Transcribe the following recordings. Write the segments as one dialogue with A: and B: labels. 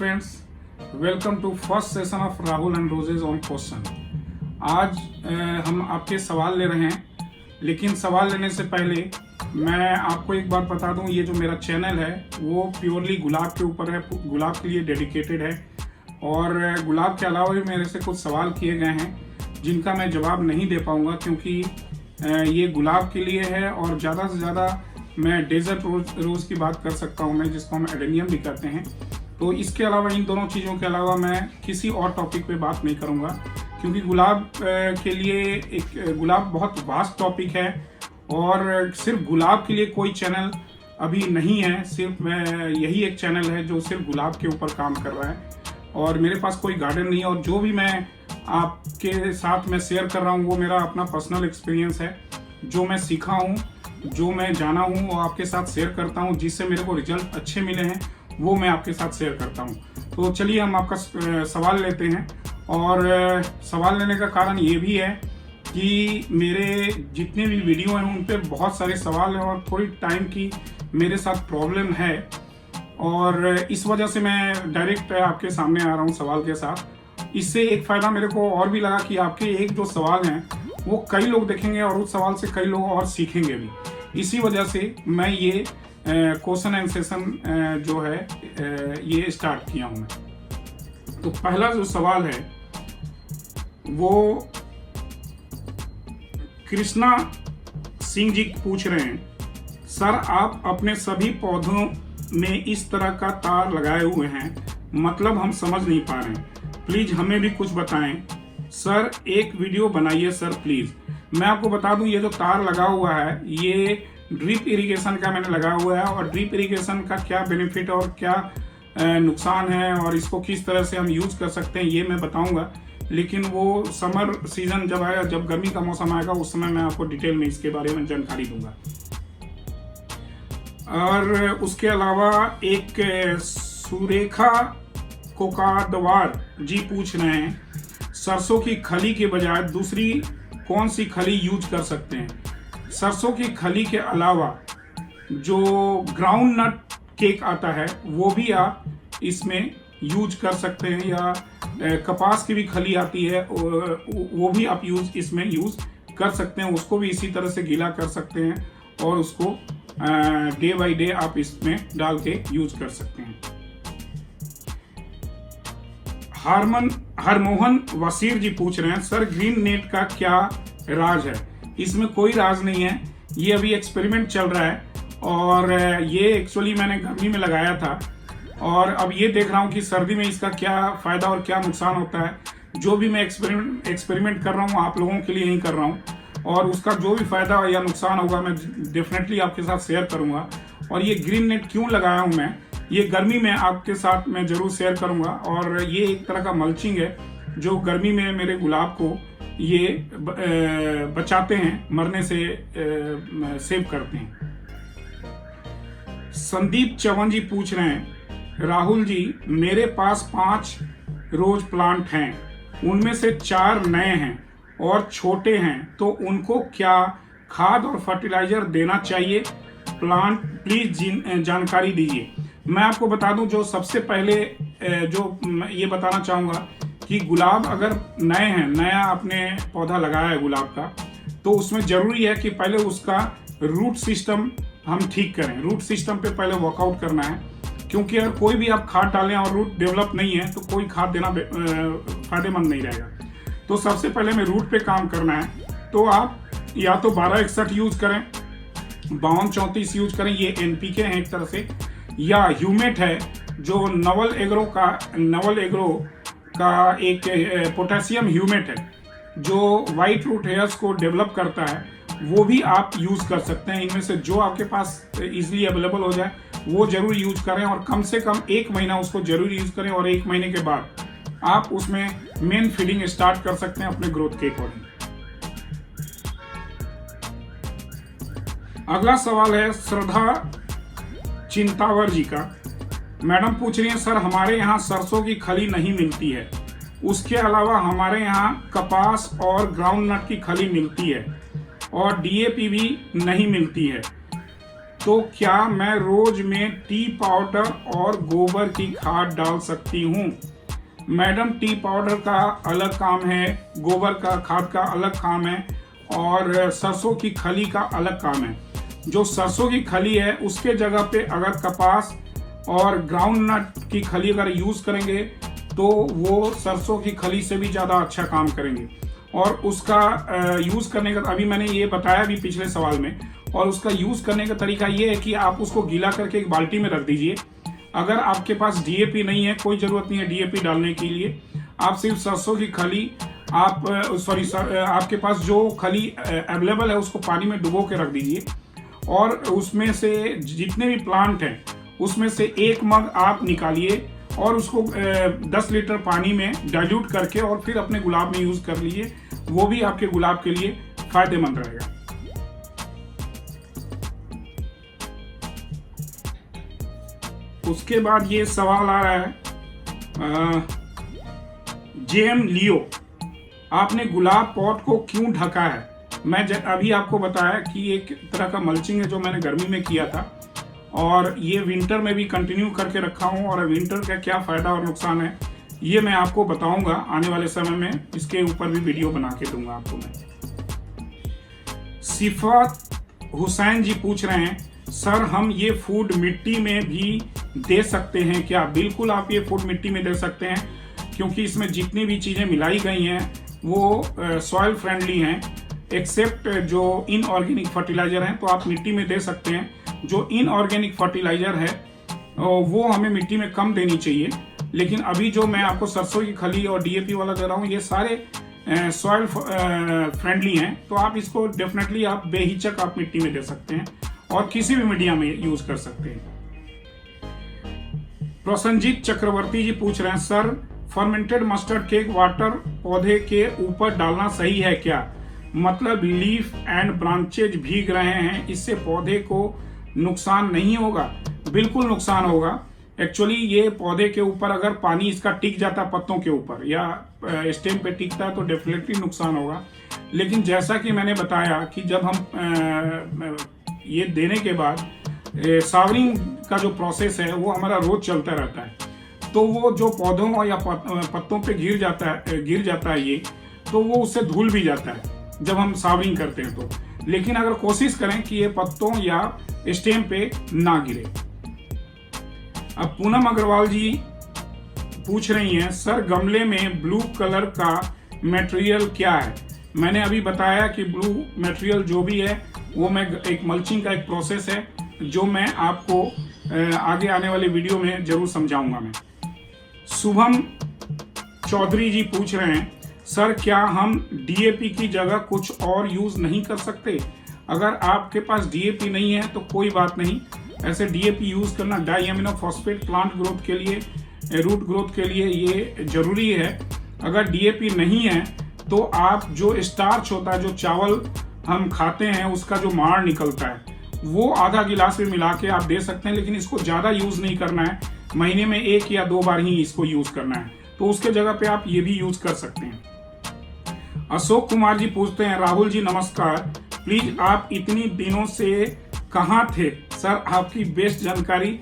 A: Students, welcome to first session of Rahul and roses on question. आज हम आपके सवाल ले रहे हैं, लेकिन सवाल लेने से पहले मैं आपको एक बात बता दूं, ये जो मेरा चैनल है वो प्योरली गुलाब के ऊपर है, गुलाब के लिए डेडिकेटेड है। और गुलाब के अलावा भी मेरे से कुछ सवाल किए गए हैं जिनका मैं जवाब नहीं दे पाऊंगा, क्योंकि ये गुलाब के लिए है और ज़्यादा से ज़्यादा मैं डेजर्ट रोज की बात कर सकता हूँ मैं, जिसको हम एडेनियम भी कहते हैं। तो इसके अलावा, इन दोनों चीज़ों के अलावा मैं किसी और टॉपिक पे बात नहीं करूँगा, क्योंकि गुलाब के लिए एक गुलाब बहुत वास्ट टॉपिक है और सिर्फ गुलाब के लिए कोई चैनल अभी नहीं है। सिर्फ यही एक चैनल है जो सिर्फ गुलाब के ऊपर काम कर रहा है और मेरे पास कोई गार्डन नहीं है। और जो भी मैं आपके साथ में शेयर कर रहा हूँ वो मेरा अपना पर्सनल एक्सपीरियंस है, जो मैं सीखा हूँ, जो मैं जाना हूँ वो आपके साथ शेयर करता हूँ। जिससे मेरे को रिजल्ट अच्छे मिले हैं वो मैं आपके साथ शेयर करता हूँ। तो चलिए हम आपका सवाल लेते हैं। और सवाल लेने का कारण ये भी है कि मेरे जितने भी वीडियो हैं उन पे बहुत सारे सवाल हैं और थोड़ी टाइम की मेरे साथ प्रॉब्लम है, और इस वजह से मैं डायरेक्ट आपके सामने आ रहा हूँ सवाल के साथ। इससे एक फ़ायदा मेरे को और भी लगा कि आपके एक जो सवाल हैं वो कई लोग देखेंगे और उस सवाल से कई लोग और सीखेंगे भी। इसी वजह से मैं ये क्वेश्चन एंड सेशन जो है ये स्टार्ट किया हूँ मैं। तो पहला जो सवाल है वो कृष्णा सिंह जी पूछ रहे हैं, सर आप अपने सभी पौधों में इस तरह का तार लगाए हुए हैं, मतलब हम समझ नहीं पा रहे हैं, प्लीज हमें भी कुछ बताएं सर, एक वीडियो बनाइए सर प्लीज। मैं आपको बता दूं, ये जो तार लगा हुआ है ये ड्रिप इरिगेशन का मैंने लगाया हुआ है, और ड्रिप इरिगेशन का क्या बेनिफिट और क्या नुकसान है और इसको किस तरह से हम यूज कर सकते हैं ये मैं बताऊंगा। लेकिन वो समर सीजन जब आएगा, जब गर्मी का मौसम आएगा, उस समय मैं आपको डिटेल में इसके बारे में जानकारी दूंगा। और उसके अलावा एक सुरेखा कोकादवार जी पूछ रहे हैं, सरसों की खली के बजाय दूसरी कौन सी खली यूज कर सकते हैं? सरसों की खली के अलावा जो ग्राउंड नट केक आता है वो भी आप इसमें यूज कर सकते हैं, या कपास की भी खली आती है वो भी आप इसमें यूज कर सकते हैं। उसको भी इसी तरह से गीला कर सकते हैं और उसको डे बाय डे आप इसमें डाल के यूज कर सकते हैं। हरमोहन वसीर जी पूछ रहे हैं, सर ग्रीन नेट का क्या राज है? इसमें कोई राज नहीं है, ये अभी एक्सपेरिमेंट चल रहा है और ये एक्चुअली मैंने गर्मी में लगाया था और अब ये देख रहा हूँ कि सर्दी में इसका क्या फायदा और क्या नुकसान होता है। जो भी मैं एक्सपेरिमेंट कर रहा हूँ आप लोगों के लिए ही कर रहा हूँ, और उसका जो भी फायदा या नुकसान होगा मैं डेफिनेटली आपके साथ शेयर करूंगा। और ये ग्रीन नेट क्यों लगाया हूँ मैं, ये गर्मी में आपके साथ मैं जरूर शेयर करूंगा। और ये एक तरह का मल्चिंग है जो गर्मी में मेरे गुलाब को ये बचाते हैं, मरने से सेव करते हैं। संदीप चौहान जी पूछ रहे हैं, राहुल जी मेरे पास 5 रोज प्लांट हैं, उनमें से 4 नए हैं और छोटे हैं, तो उनको क्या खाद और फर्टिलाइजर देना चाहिए? प्लांट प्लीज जानकारी दीजिए। मैं आपको बता दूं, जो सबसे पहले जो ये बताना चाहूँगा कि गुलाब अगर नए हैं, नया आपने पौधा लगाया है गुलाब का, तो उसमें जरूरी है कि पहले उसका रूट सिस्टम हम ठीक करें। रूट सिस्टम पे पहले वर्कआउट करना है, क्योंकि अगर कोई भी आप खाद डालें और रूट डेवलप नहीं है तो कोई खाद देना फायदेमंद नहीं रहेगा। तो सबसे पहले में रूट पे काम करना है। तो आप या तो 1261 यूज करें, 5234 यूज करें, ये NPK है एक तरह से, या ह्यूमेट है जो नवल एग्रो का एक पोटेशियम ह्यूमेट है जो वाइट रूट हेयर्स को डेवलप करता है, वो भी आप यूज कर सकते हैं। इनमें से जो आपके पास इजीली अवेलेबल हो जाए वो जरूर यूज करें, और कम से कम 1 महीना उसको जरूर यूज करें, और 1 महीने के बाद आप उसमें मेन फीडिंग स्टार्ट कर सकते हैं अपने ग्रोथ के अकॉर्डिंग। अगला सवाल है श्रद्धा चिंतावर जी का। मैडम पूछ रही हैं, सर हमारे यहाँ सरसों की खली नहीं मिलती है, उसके अलावा हमारे यहाँ कपास और ग्राउंड नट की खली मिलती है और DAP भी नहीं मिलती है, तो क्या मैं रोज में टी पाउडर और गोबर की खाद डाल सकती हूँ? मैडम, टी पाउडर का अलग काम है, गोबर का खाद का अलग काम है और सरसों की खली का अलग काम है। जो सरसों की खली है उसके जगह पे अगर कपास और ग्राउंड नट की खली अगर यूज करेंगे तो वो सरसों की खली से भी ज़्यादा अच्छा काम करेंगे। और उसका यूज करने का अभी मैंने ये बताया भी पिछले सवाल में, और उसका यूज करने का तरीका ये है कि आप उसको गीला करके एक बाल्टी में रख दीजिए। अगर आपके पास डीएपी नहीं है, कोई जरूरत नहीं है डीएपी डालने के लिए, आप सिर्फ सरसों की खली आपके पास जो खली अवेलेबल है उसको पानी में डुबो के रख दीजिए और उसमें से जितने भी प्लांट हैं उसमें से 1 मग आप निकालिए और उसको 10 लीटर पानी में डाइल्यूट करके और फिर अपने गुलाब में यूज कर लीजिए। वो भी आपके गुलाब के लिए फायदेमंद रहेगा। उसके बाद ये सवाल आ रहा है, जेएम लियो, आपने गुलाब पॉट को क्यों ढका है? मैं अभी आपको बताया कि एक तरह का मल्चिंग है जो मैंने गर्मी में किया था और ये विंटर में भी कंटिन्यू करके रखा हूँ, और विंटर का क्या फायदा और नुकसान है ये मैं आपको बताऊंगा आने वाले समय में। इसके ऊपर भी वीडियो बना के दूंगा आपको मैं। सिफात हुसैन जी पूछ रहे हैं, सर हम ये फूड मिट्टी में भी दे सकते हैं क्या? बिल्कुल, आप ये फूड मिट्टी में दे सकते हैं क्योंकि इसमें जितनी भी चीजें मिलाई गई हैं वो सॉइल फ्रेंडली हैं, एक्सेप्ट जो इनऑर्गेनिक फर्टिलाइजर हैं, तो आप मिट्टी में दे सकते हैं। जो इनऑर्गेनिक फर्टिलाइजर है वो हमें मिट्टी में कम देनी चाहिए, लेकिन अभी जो मैं आपको सरसों की खली और डीएपी वाला दे रहा हूँ ये सारे सॉइल फ्रेंडली हैं, तो आप इसको डेफिनेटली आप बेहिचक आप मिट्टी में दे सकते हैं और किसी भी मीडिया में यूज कर सकते हैं। प्रसन्नजीत चक्रवर्ती जी पूछ रहे हैं, sir fermented mustard cake water पौधे के ऊपर डालना सही है क्या? मतलब लीफ एंड ब्रांचेज भीग रहे हैं, इससे पौधे को नुकसान नहीं होगा? बिल्कुल नुकसान होगा। एक्चुअली ये पौधे के ऊपर अगर पानी इसका टिक जाता है पत्तों के ऊपर या स्टेम पे टिकता है तो डेफिनेटली नुकसान होगा। लेकिन जैसा कि मैंने बताया कि जब हम ये देने के बाद सावरिंग का जो प्रोसेस है वो हमारा रोज चलता रहता है, तो वो जो पौधों या पत्तों पे गिर जाता है ये, तो वो उससे धुल भी जाता है जब हम सावरिंग करते हैं तो। लेकिन अगर कोशिश करें कि ये पत्तों या स्टेम पे ना गिरे। अब पूनम अग्रवाल जी पूछ रही हैं, सर गमले में ब्लू कलर का मटेरियल क्या है? मैंने अभी बताया कि ब्लू मटेरियल जो भी है वो मैं एक मल्चिंग का एक प्रोसेस है जो मैं आपको आगे आने वाले वीडियो में जरूर समझाऊंगा मैं। शुभम चौधरी जी पूछ रहे हैं, सर क्या हम डीएपी की जगह कुछ और यूज नहीं कर सकते? अगर आपके पास डीएपी नहीं है तो कोई बात नहीं, ऐसे डीएपी यूज करना di amino phosphate plant growth के लिए, रूट ग्रोथ के लिए ये जरूरी है। अगर डीएपी नहीं है तो आप जो स्टार्च होता है, जो चावल हम खाते हैं उसका जो माड़ निकलता है, वो आधा गिलास में मिला के आप दे सकते हैं, लेकिन इसको ज्यादा यूज नहीं करना है, महीने में 1 या 2 बार ही इसको यूज करना है, तो उसके जगह पे आप ये भी यूज कर सकते हैं। अशोक कुमार जी पूछते हैं, राहुल जी नमस्कार, प्लीज आप इतनी दिनों से कहाँ थे? सर आपकी बेस्ट जानकारी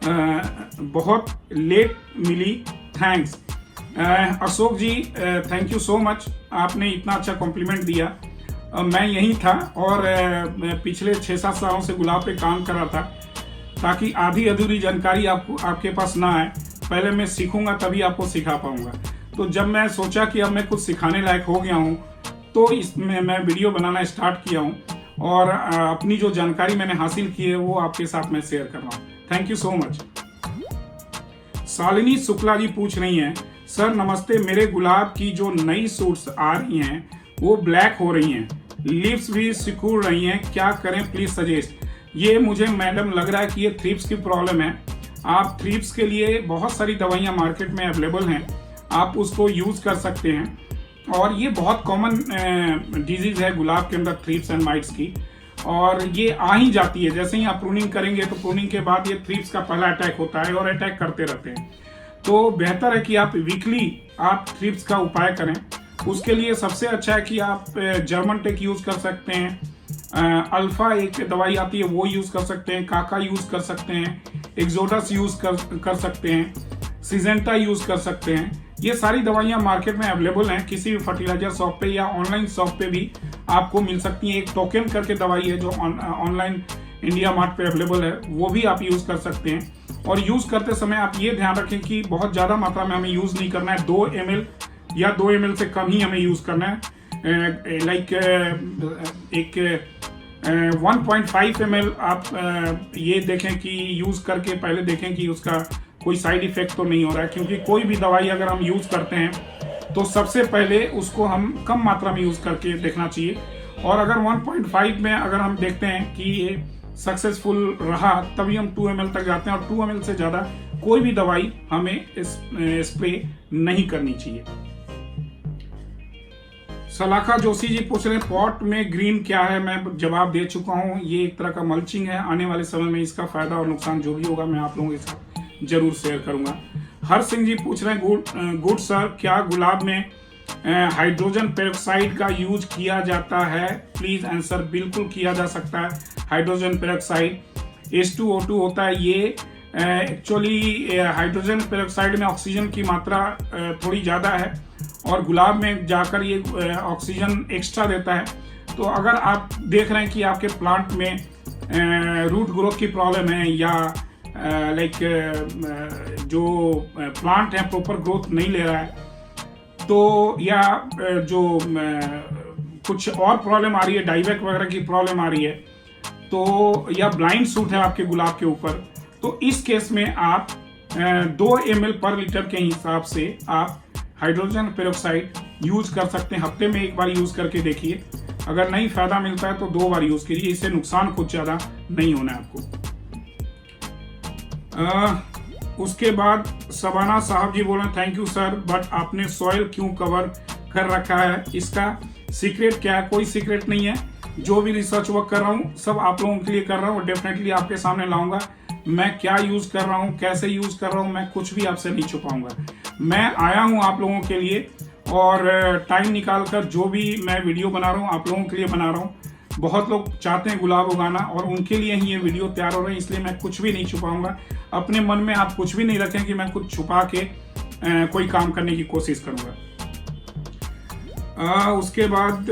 A: बहुत लेट मिली, thanks. Ashok ji thank you so much, आपने इतना अच्छा कॉम्प्लीमेंट दिया। मैं यहीं था और पिछले 6-7 सालों से गुलाब पे काम कर रहा था, ताकि आधी अधूरी जानकारी आपके पास ना आए। पहले मैं सीखूंगा तभी आपको सिखा पाऊंगा। तो जब मैं सोचा कि अब मैं कुछ सिखाने लायक हो गया हूँ तो इसमें मैं वीडियो बनाना स्टार्ट किया हूँ और अपनी जो जानकारी मैंने हासिल की है वो आपके साथ मैं शेयर कर रहा हूँ। Thank you so much. Shalini Shukla ji पूछ रही हैं, सर नमस्ते, मेरे गुलाब की जो नई शूट्स आ रही हैं वो ब्लैक हो रही हैं, लीव्स भी सिकुड़ रही हैं, क्या करें प्लीज सजेस्ट? ये मुझे मैडम लग रहा है कि ये थ्रिप्स की प्रॉब्लम है। आप थ्रिप्स के लिए बहुत सारी दवाइयाँ मार्केट में अवेलेबल हैं, आप उसको यूज कर सकते हैं, और ये बहुत कॉमन डिजीज है गुलाब के अंदर, थ्रिप्स एंड माइट्स की, और ये आ ही जाती है। जैसे ही आप प्रूनिंग करेंगे तो प्रूनिंग के बाद ये थ्रिप्स का पहला अटैक होता है और अटैक करते रहते हैं। तो बेहतर है कि आप वीकली आप थ्रिप्स का उपाय करें। उसके लिए सबसे अच्छा है कि आप जर्मन टेक यूज कर सकते हैं, अल्फा एक दवाई आती है वो यूज कर सकते हैं, काका यूज कर सकते हैं, एक्सोडस यूज कर सकते हैं, सिजेंटा यूज कर सकते हैं। ये सारी दवाइयां मार्केट में अवेलेबल हैं, किसी भी फर्टिलाइजर शॉप पे या ऑनलाइन शॉप पे भी आपको मिल सकती हैं। एक टोकन करके दवाई है जो ऑनलाइन इंडिया मार्ट पे अवेलेबल है, वो भी आप यूज कर सकते हैं। और यूज करते समय आप ये ध्यान रखें कि बहुत ज्यादा मात्रा में हमें यूज नहीं करना है। 2 ml या 2 ml से कम ही हमें यूज करना है। लाइक एक 1.5 ml आप ये देखें कि यूज करके पहले देखें कि उसका कोई साइड इफेक्ट तो नहीं हो रहा है, क्योंकि कोई भी दवाई अगर हम यूज करते हैं तो सबसे पहले उसको हम कम मात्रा में यूज करके देखना चाहिए। और अगर 1.5 में अगर हम देखते हैं कि ये सक्सेसफुल रहा तभी हम 2 ml तक जाते हैं, और 2 ml से ज्यादा कोई भी दवाई हमें स्प्रे नहीं करनी चाहिए। सलाखा जोशी जी पूछ रहे हैं पॉट में ग्रीन क्या है। मैं जवाब दे चुका हूं, ये एक तरह का मल्चिंग है। आने वाले समय में इसका फायदा और नुकसान जो भी होगा मैं आप लोगों के साथ जरूर शेयर करूंगा। हर सिंह जी पूछ रहे हैं गुड सर, क्या गुलाब में हाइड्रोजन पेरोक्साइड का यूज किया जाता है? Please answer. बिल्कुल किया जा सकता है। हाइड्रोजन पेरोक्साइड H2O2 होता है। ये एक्चुअली हाइड्रोजन पेरोक्साइड में ऑक्सीजन की मात्रा थोड़ी ज्यादा है और गुलाब में जाकर ये ऑक्सीजन एक्स्ट्रा देता है। तो अगर आप देख रहे हैं कि आपके प्लांट में रूट ग्रोथ की प्रॉब्लम है या लाइक जो प्लांट है प्रॉपर ग्रोथ नहीं ले रहा है, तो या जो कुछ और प्रॉब्लम आ रही है, डाइवैक वगैरह की प्रॉब्लम आ रही है, तो या ब्लाइंड सूट है आपके गुलाब के ऊपर, तो इस केस में आप 2 ml पर लीटर के हिसाब से आप हाइड्रोजन पेरोक्साइड यूज कर सकते हैं। हफ्ते में एक बार यूज करके देखिए, अगर नहीं फायदा मिलता है तो 2 बार यूज कीजिए। इससे नुकसान कुछ ज्यादा नहीं होना है आपको। उसके बाद सबाना साहब जी बोल रहे हैं थैंक यू सर, बट आपने सॉइल क्यों कवर कर रखा है? इसका सीक्रेट क्या है? कोई सीक्रेट नहीं है। जो भी रिसर्च वर्क कर रहा हूँ सब आप लोगों के लिए कर रहा हूँ, डेफिनेटली आपके सामने लाऊंगा। मैं क्या यूज कर रहा हूँ, कैसे यूज कर रहा हूँ, मैं कुछ भी आपसे नहीं छुपाऊंगा। मैं आया हूँ आप लोगों के लिए और टाइम निकालकर जो भी मैं वीडियो बना रहा हूँ आप लोगों के लिए बना रहा हूँ। बहुत लोग चाहते हैं गुलाब उगाना और उनके लिए ही ये वीडियो तैयार हो रहा है, इसलिए मैं कुछ भी नहीं छुपाऊंगा। अपने मन में आप कुछ भी नहीं रखें कि मैं कुछ छुपा के कोई काम करने की कोशिश करूंगा। उसके बाद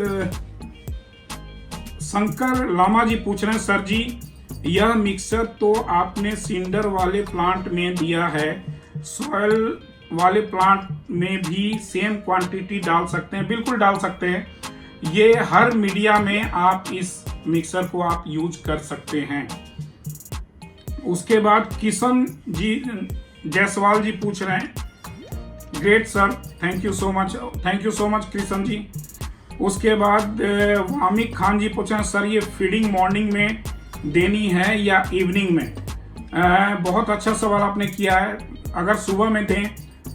A: शंकर लामा जी पूछ रहे हैं सर जी, यह मिक्सर तो आपने सिंडर वाले प्लांट में दिया है, सॉइल वाले प्लांट में भी सेम क्वांटिटी डाल सकते हैं? बिल्कुल डाल सकते हैं। ये हर मीडिया में आप इस मिक्सर को आप यूज कर सकते हैं। उसके बाद किशन जी जायसवाल जी पूछ रहे हैं great sir, thank you so much Kishan ji. उसके बाद वामिक खान जी पूछ रहे हैं सर ये फीडिंग मॉर्निंग में देनी है या इवनिंग में? बहुत अच्छा सवाल आपने किया है। अगर सुबह में दें,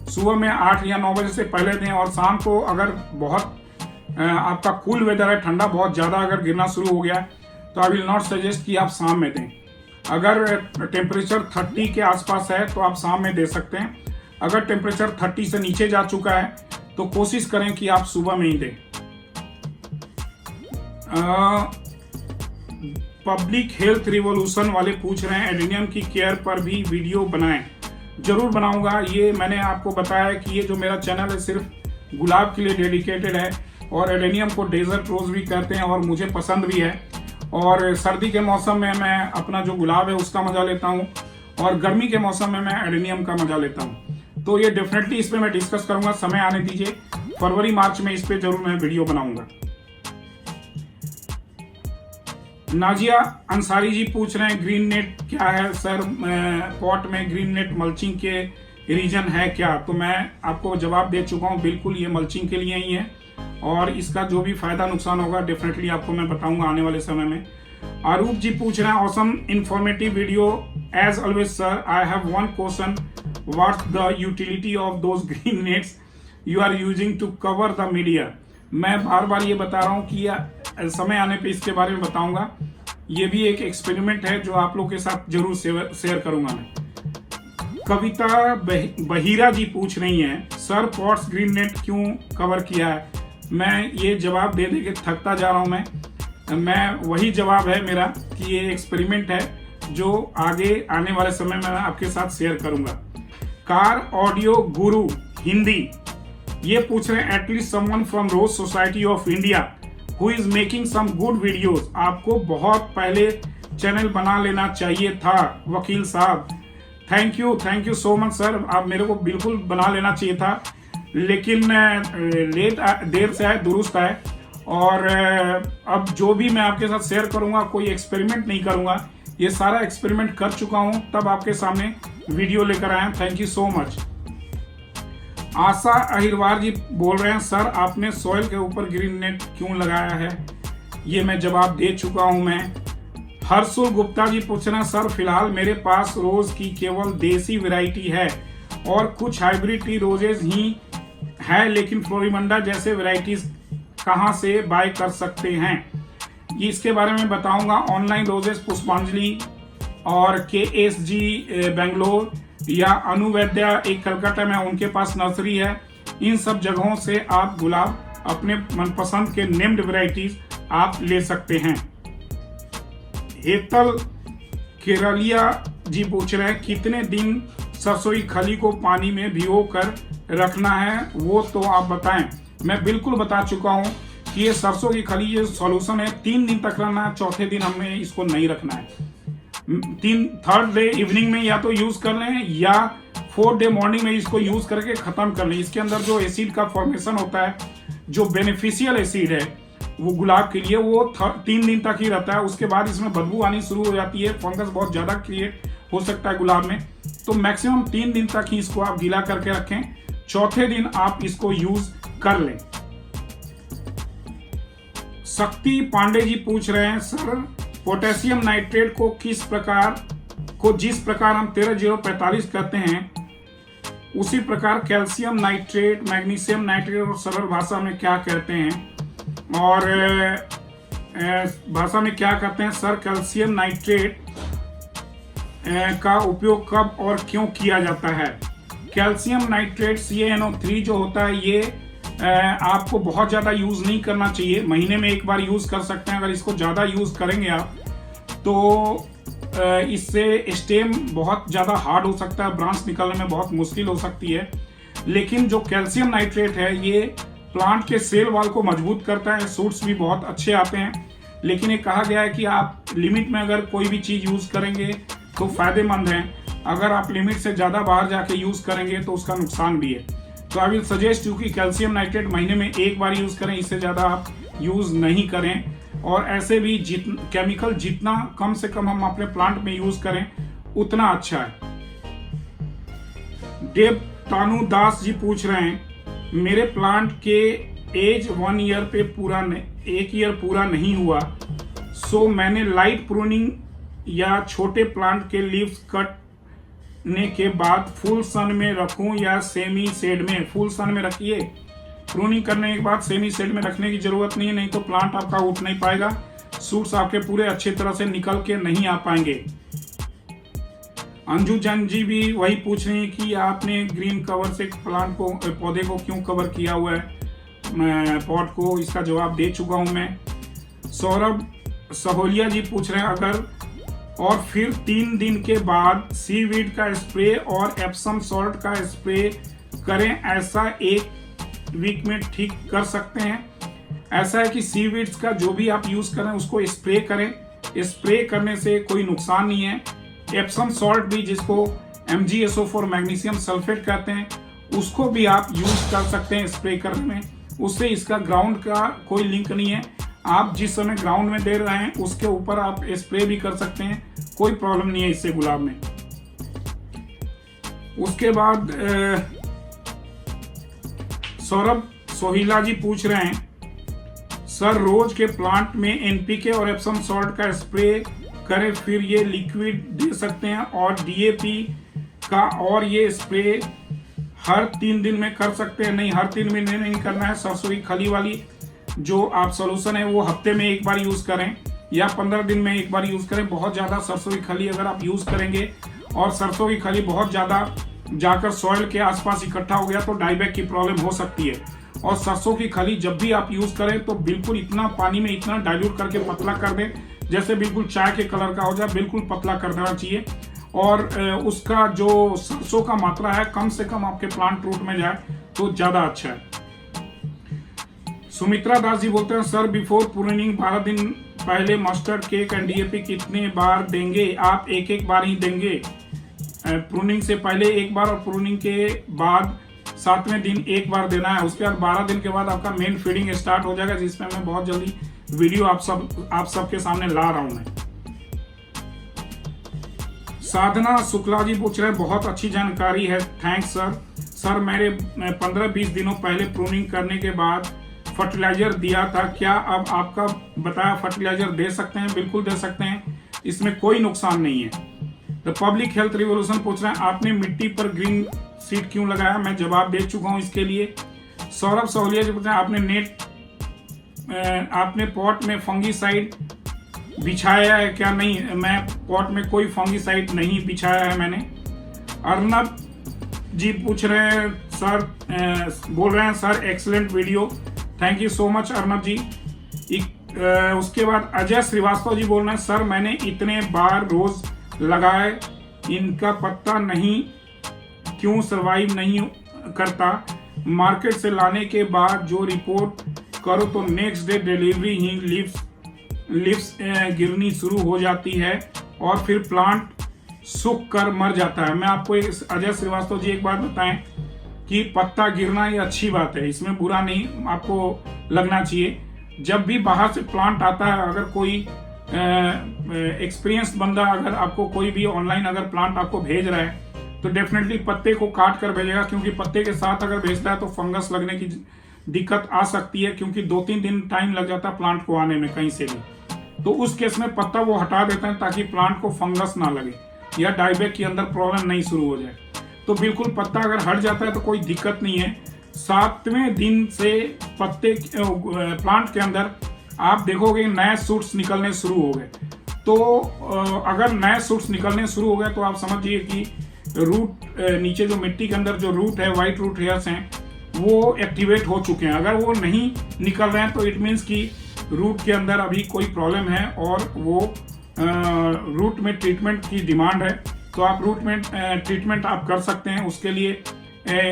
A: सुबह में 8 या 9 बजे से पहले दें, और शाम को अगर बहुत आपका कूल वेदर है, ठंडा बहुत ज़्यादा अगर गिरना शुरू हो गया तो आई विल नॉट सजेस्ट कि आप शाम में दें। अगर टेम्परेचर 30 के आसपास है तो आप शाम में दे सकते हैं। अगर टेम्परेचर 30 से नीचे जा चुका है तो कोशिश करें कि आप सुबह में ही दें। पब्लिक हेल्थ रिवॉल्यूशन वाले पूछ रहे हैं एडेनियम की केयर पर भी वीडियो बनाएं। जरूर बनाऊंगा। ये मैंने आपको बताया कि ये जो मेरा चैनल है सिर्फ गुलाब के लिए डेडिकेटेड है, और एडेनियम को डेजर्ट रोज भी कहते हैं और मुझे पसंद भी है। और सर्दी के मौसम में मैं अपना जो गुलाब है उसका मजा लेता हूँ, और गर्मी के मौसम में मैं एडेनियम का मजा लेता हूँ। तो ये डेफिनेटली इस पे मैं डिस्कस करूंगा, समय आने दीजिए। फरवरी मार्च में इस पे जरूर मैं वीडियो बनाऊंगा। नाजिया अंसारी जी पूछ रहे हैं ग्रीन नेट क्या है सर, पॉट में ग्रीन नेट मल्चिंग के रीजन है क्या? तो मैं आपको जवाब दे चुका हूँ, बिल्कुल ये मल्चिंग के लिए ही है, और इसका जो भी फायदा नुकसान होगा डेफिनेटली आपको मैं बताऊंगा आने वाले समय में। आरूप जी पूछ रहे हैं awesome informative video as always sir, I have one question, what's the utility of those green nets you are using to cover the media? मैं बार बार ये बता रहा हूँ कि समय आने पे इसके बारे में बताऊंगा। ये भी एक एक्सपेरिमेंट है जो आप लोग के साथ जरूर शेयर करूंगा मैं। कविता बहिरा जी पूछ रही हैं सर पॉट्स ग्रीन नेट क्यों कवर किया है? मैं ये जवाब दे दे के थकता जा रहा हूं मैं। मैं वही जवाब है मेरा कि ये एक्सपेरिमेंट है जो आगे आने वाले समय में मैं आपके साथ शेयर करूंगा। कार ऑडियो गुरु हिंदी ये पूछ रहे हैं, at least someone from rose society of India who is making some good videos. आपको बहुत पहले चैनल बना लेना चाहिए था वकील साहब। Thank you so much sir, आप मेरे को बिल्कुल बना लेना चाहिए था, लेकिन देर से आए दुरुस्त आए। और अब जो भी मैं आपके साथ शेयर करूंगा कोई एक्सपेरिमेंट नहीं करूंगा, ये सारा एक्सपेरिमेंट कर चुका हूं तब आपके सामने वीडियो लेकर आया। Thank you so much. Asha Ahirwar ji बोल रहे हैं, सर आपने सॉइल के ऊपर ग्रीन नेट क्यों लगाया है? ये मैं जवाब दे चुका हूं मैं। हर्षुल गुप्ता जी पूछ रहे हैं, सर फिलहाल मेरे पास रोज की केवल देसी वैरायटी है और कुछ हाइब्रिड टी रोजेज ही है, लेकिन फ्लोरिमंडा जैसे वैरायटीज कहां से बाय कर सकते हैं? इसके बारे में बताऊंगा। ऑनलाइन रोजेस पुष्पांजलि और KSG बेंगलोर या अनुवैद्या एक कलकत्ता में उनके पास नर्सरी है। इन सब जगहों से आप गुलाब अपने मनपसंद के नेम्ड वैरायटीज आप ले सकते हैं। हेतल केरलिया जी पूछ रहे हैं, कितने दिन सरसों की खली को पानी में भिगो कर रखना है, वो तो आप बताएं। मैं बिल्कुल बता चुका हूं कि ये सरसों की खली ये सॉल्यूशन है, 3 दिन तक रखना है, चौथे दिन हमें इसको नहीं रखना है। 3rd डे इवनिंग में या तो यूज कर लें या 4th डे मॉर्निंग में इसको यूज करके खत्म कर लें। इसके अंदर जो एसिड का फॉर्मेशन होता है, जो बेनिफिशियल एसिड है वो गुलाब के लिए, वो 3 दिन तक ही रहता है। उसके बाद इसमें बदबू आनी शुरू हो जाती है, फंगस बहुत ज्यादा क्रिएट हो सकता है गुलाब में। तो मैक्सिमम 3 दिन तक ही इसको आप गीला करके रखें, चौथे दिन आप इसको यूज कर लें। शक्ति पांडे जी पूछ रहे हैं, सर पोटेशियम नाइट्रेट को जिस प्रकार हम 13045 कहते हैं, उसी प्रकार कैल्शियम नाइट्रेट, मैग्नीशियम नाइट्रेट और सरल भाषा में क्या कहते हैं? और भाषा में क्या कहते हैं सर? कैल्शियम नाइट्रेट का उपयोग कब और क्यों किया जाता है? कैल्शियम नाइट्रेट CaNO3 जो होता है ये आपको बहुत ज़्यादा यूज़ नहीं करना चाहिए, महीने में एक बार यूज़ कर सकते हैं। अगर इसको ज़्यादा यूज़ करेंगे आप तो इससे स्टेम बहुत ज़्यादा हार्ड हो सकता है, ब्रांच निकलने में बहुत मुश्किल हो सकती है। लेकिन जो कैल्शियम नाइट्रेट है ये प्लांट के सेल वाल को मजबूत करता है, सूट्स भी बहुत अच्छे आते हैं। लेकिन ये कहा गया है कि आप लिमिट में अगर कोई भी चीज़ यूज़ करेंगे तो फायदेमंद है, अगर आप लिमिट से ज़्यादा बाहर जाके यूज़ करेंगे तो उसका नुकसान भी है। तो आई विल सजेस्ट यू कि कैल्शियम नाइट्रेट महीने में एक बार यूज़ करें, इससे ज़्यादा आप यूज़ नहीं करें। और ऐसे भी केमिकल जितना कम से कम हम अपने प्लांट में यूज़ करें उतना अच्छा है। देव तानु दास जी पूछ रहे हैं, मेरे प्लांट के एज 1 ईयर पे 1 ईयर पूरा नहीं हुआ, सो मैंने लाइट प्रूनिंग या छोटे प्लांट के लीव्स कटने के बाद फुल सन में रखूं या सेमी शेड में? फुल सन में रखिए, प्रूनिंग करने के बाद सेमी शेड में रखने की जरूरत नहीं है, नहीं तो प्लांट आपका उठ नहीं पाएगा, सूट्स आपके पूरे अच्छी तरह से निकल के नहीं आ पाएंगे। अंजू जैन जी भी वही पूछ रही हैं कि आपने ग्रीन कवर से प्लांट को, पौधे को क्यों कवर किया हुआ है पॉट को? इसका जवाब दे चुका हूं मैं। सौरभ सहोलिया जी पूछ रहे हैं, अगर और फिर 3 दिन के बाद सीवीड का स्प्रे और एप्सम सॉल्ट का स्प्रे करें, ऐसा 1 वीक में ठीक कर सकते हैं? ऐसा है कि सीवीड्स का जो भी आप यूज करें उसको स्प्रे करें, स्प्रे करने से कोई नुकसान नहीं है। एप्सम सॉल्ट भी, जिसको MgSO4 मैग्नीशियम सल्फेट कहते हैं, उसको भी आप यूज कर सकते हैं स्प्रे करने में। उससे इसका ग्राउंड का कोई लिंक नहीं है, आप जिस समय ग्राउंड में दे रहे हैं उसके ऊपर आप स्प्रे भी कर सकते हैं, कोई प्रॉब्लम नहीं है इससे गुलाब में। उसके बाद सौरभ सोहिला जी पूछ रहे हैं, सर रोज के प्लांट में NPK और एप्सम सॉल्ट का स्प्रे करें, फिर ये लिक्विड दे सकते हैं, और DAP का और ये स्प्रे हर 3 दिन में कर सकते हैं? नहीं, हर 3 दिन में नहीं करना है। सरसों की खली वाली जो आप सोल्यूशन है वो हफ्ते में एक बार यूज करें या 15 दिन में एक बार यूज करें। बहुत ज्यादा सरसों की खली अगर आप यूज करेंगे और सरसों की खली बहुत ज्यादा जाकर सॉइल के आसपास इकट्ठा हो गया तो डाईबैक की प्रॉब्लम हो सकती है। और सरसों की खली जब भी आप यूज करें तो बिल्कुल इतना पानी में इतना डाइल्यूट करके पतला कर दें, जैसे बिल्कुल चाय के कलर का हो जाए, बिल्कुल पतला कर देना चाहिए। और उसका जो सरसों का मात्रा है कम से कम आपके प्लांट रूट में जाए तो ज्यादा अच्छा है। सुमित्रा दास जी बोलते हैं, सर बिफोर प्रूनिंग 12 दिन पहले मस्टर्ड केक एंड डीएपी कितने बार देंगे? आप एक बार ही देंगे। प्रूनिंग से पहले एक बार और प्रूनिंग के बाद 7वें दिन एक बार देना है। उसके बाद 12 दिन के बाद आपका मेन फीडिंग स्टार्ट हो जाएगा, जिसमें मैं बहुत जल्दी वीडियो आप सबके सामने ला रहा हूं मैं। साधना शुक्ला जी पूछ रहे हैं, बहुत अच्छी जानकारी है, थैंक्स सर मेरे 15-20 दिनों पहले प्रूनिंग करने के बाद फर्टिलाइजर दिया था, क्या अब आपका बताया फर्टिलाइजर दे सकते हैं? बिल्कुल दे सकते हैं, इसमें कोई नुकसान नहीं है। द पब्लिक हेल्थ रिवोल्यूशन पूछ रहे हैं, आपने मिट्टी पर ग्रीन सीड क्यों लगाया? मैं जवाब दे चुका हूं इसके लिए। सौरभ सहूलिया जी पूछ रहे हैं, आपने पॉट में फंगीसाइड बिछाया है क्या? नहीं, मैं पॉट में कोई फंगीसाइड नहीं बिछाया है मैंने। अर्नब जी पूछ रहे हैं, बोल रहे हैं sir excellent video, thank you so much Arnab ji. उसके बाद अजय श्रीवास्तव जी बोल रहे हैं, सर मैंने इतने बार रोज लगाए, इनका पत्ता नहीं क्यों सर्वाइव नहीं करता? मार्केट से लाने के बाद जो रिपोर्ट करो तो नेक्स्ट डे डिलीवरी ही लीव्स गिरनी शुरू हो जाती है और फिर प्लांट सूख कर मर जाता है। मैं आपको अजय श्रीवास्तव जी एक बात बताएं कि पत्ता गिरना ये अच्छी बात है, इसमें बुरा नहीं आपको लगना चाहिए। जब भी बाहर से प्लांट आता है, अगर कोई एक्सपीरियंस बंदा अगर आपको कोई भी ऑनलाइन अगर प्लांट आपको भेज रहा है तो डेफिनेटली पत्ते को काट कर भेजेगा, क्योंकि पत्ते के साथ अगर भेजता है तो फंगस लगने की दिक्कत आ सकती है, क्योंकि 2-3 दिन टाइम लग जाता है प्लांट को आने में कहीं से भी। तो उस केस में पत्ता वो हटा देते हैं ताकि प्लांट को फंगस ना लगे या डाइबैक के अंदर प्रॉब्लम नहीं शुरू हो जाए। तो बिल्कुल पत्ता अगर हट जाता है तो कोई दिक्कत नहीं है। 7वें दिन से पत्ते प्लांट के अंदर आप देखोगे नए सूट्स निकलने शुरू हो गए। तो अगर नए सूट्स निकलने शुरू हो गए तो आप समझिए कि रूट नीचे जो मिट्टी के अंदर जो रूट है, व्हाइट रूट हेयर्स हैं, वो एक्टिवेट हो चुके हैं। अगर वो नहीं निकल रहे हैं तो इट मीन्स कि रूट के अंदर अभी कोई प्रॉब्लम है और वो रूट में ट्रीटमेंट की डिमांड है। तो आप रूट में ट्रीटमेंट आप कर सकते हैं। उसके लिए